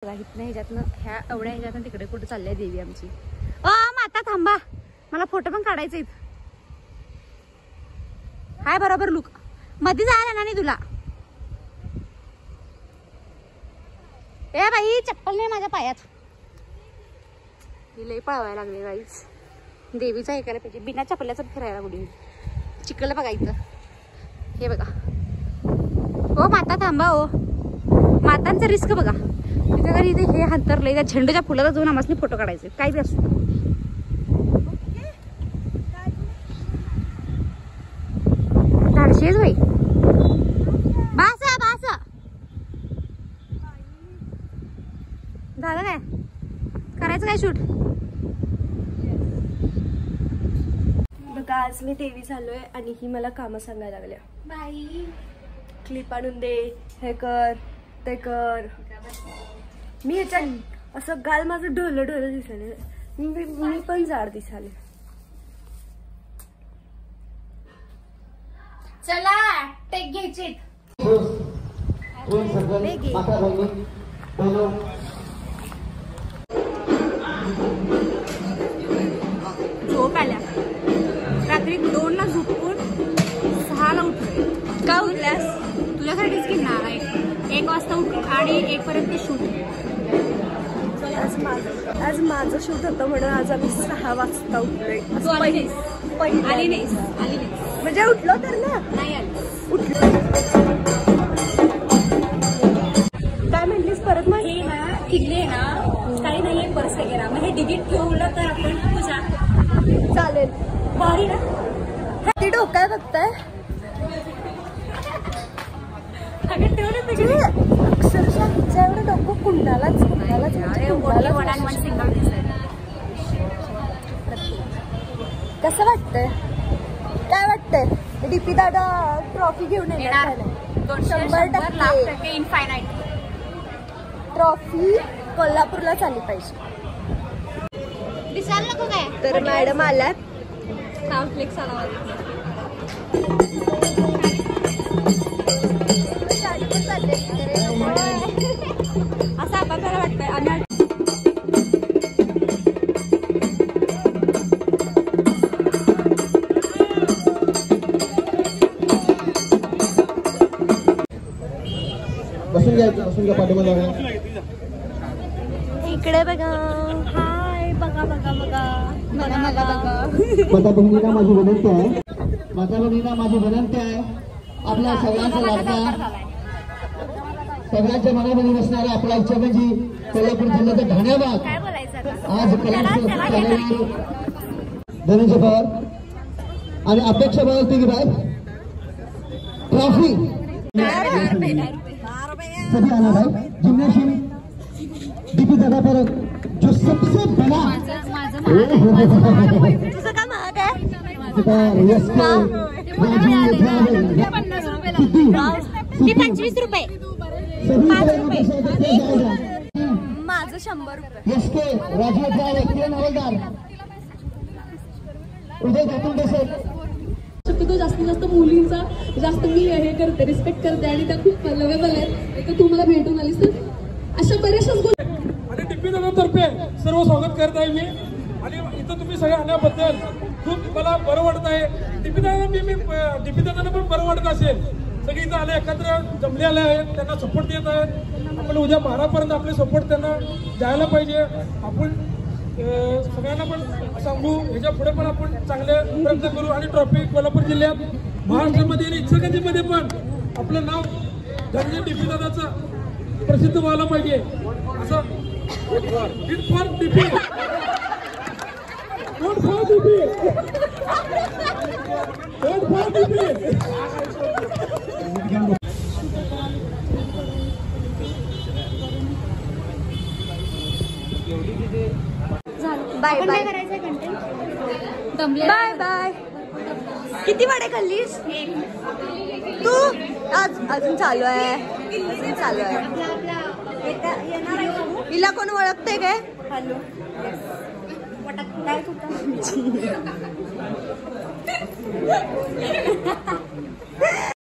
इथनं ह्याच्यातनं ह्या एवढ्या ह्याच्यातनं तिकडे कुठे चालली देवी आमची. माता थांबा, मला फोटो पण काढायचे. हाय बरोबर लुक मध्ये जायला ना नाही तुला. ए बाई चप्पल नाही माझ्या पायात. लई पळवायला लागले गाईच. देवीचा हे करायला पाहिजे. बिना चप्पल्याचं फिरायला कुठे चिखल बघा इथं. हे बघा हो माता थांबा. हो मातांचा रिस्क बघा. तिथे घरी इथे हे हंतरलंय त्या झेंडूच्या फुलाला जाऊन आम्हाला फोटो काढायचे. काय बी असतो धाडशीच बाई. बास बास झालं काय करायचं काय शूट. बघा आज मी देवी झालोय आणि ही मला कामं सांगायला लागल्या. बाई क्लिप आणून दे, हे कर ते कर. मी ह्याच्यात असं गाल माझं ढोलं ढोलं दिसाले. मी पण जाड दिसाले. चला टेक घ्यायची. झोप आल्या. रात्री 2 ला झोपून 6 ला उठलोय. का उठल्यास? तुझ्यासाठीच की नाराय. 1 वाजता उठ आणि 1 पर्यंत शूट. आज माझं शूट होतं म्हणून आज आम्ही 6 वाजता उठलोय. आली नाहीस म्हणजे उठलो तर ना नाही आली. उठलो. काय म्हटलीस परत? मग हे ना किल्ले ना काही नाहीये पर्स वगैरे. मग हे डिगीट ठेवलं तर आपण तुझा चालेल. भारी ना. ती डोक्यात बघताय अक्षरशः तिच्या एवढं डोकं कुंडालाच कसं वाटतंय? काय वाटतंय? डीपी दादा ट्रॉफी घेऊन येणार. 100% इनफायनाईट ट्रॉफी कोल्हापूरला चालली पाहिजे. दिसायला नको काय. तर मॅडम आल्यात. फ्लेक्स आला असं आपल्याला वाटतंय. आम्ही बसून घ्या पाठीमध्ये. इकडे बघा. हाय बघा बघा बघा बघा माता बहिणीला माझी विनंती आहे. माता बहिणीला माझी विनंती आहे. आपल्या सगळ्यांचा लाडका सगळ्यांच्या मनामध्ये बसणारा आपला इच्छागंजी कोल्हापूर जिल्ह्याचा ठाण्याबाग आज धनंजय पवार आणि अपेक्षा पवार तिघी बाय ट्रॉफी सभी आना भाई. जिम्नेशियम डीपी दादा पर जो सबसे बड़ा तुझं का महाग आहे? मी 25 रुपये. माझं 100 रुपये. एसके राजीव ड्रायव्हर हवलदार उदय गातुंडे सर. शक्यतो जास्तीत जास्त मुलींचा जास्त मी हे करते, रिस्पेक्ट करते आणि त्या खूप लवेबल आहेत. तर तू मला भेटून आलीस तर अशा बऱ्याचशाच गोष्टी. आणि टिप्पी दादातर्फे सर्व स्वागत करत आहे मी. आणि इथं तुम्ही सगळे आल्याबद्दल खूप मला बरं वाटत आहे. टिप्पी दादांना पण बरं वाटत असेल. सगळे इथं आले एकत्र जमले आले आहेत. त्यांना सपोर्ट देत आहेत. आपण उद्या 12 पर्यंत आपले सपोर्ट त्यांना द्यायला पाहिजे. आपण सगळ्यांना पण सांगू ह्याच्या पुढे पण आपण चांगले प्रयत्न करू. आणि ट्रॉफी कोल्हापूर जिल्ह्यात महाराष्ट्रामध्ये आणि इचलकरंजीमध्ये पण आपलं नाव धनंजय टिप्पी दादाचं प्रसिद्ध व्हायला पाहिजे. असं it for Tippy, not for Tippy, not for Tippy. Bye bye दमले. Bye bye. किती वडे खाल्लीस तू? अजून चालू आहे. हिला कोण ओळखते काय? हॅलो काय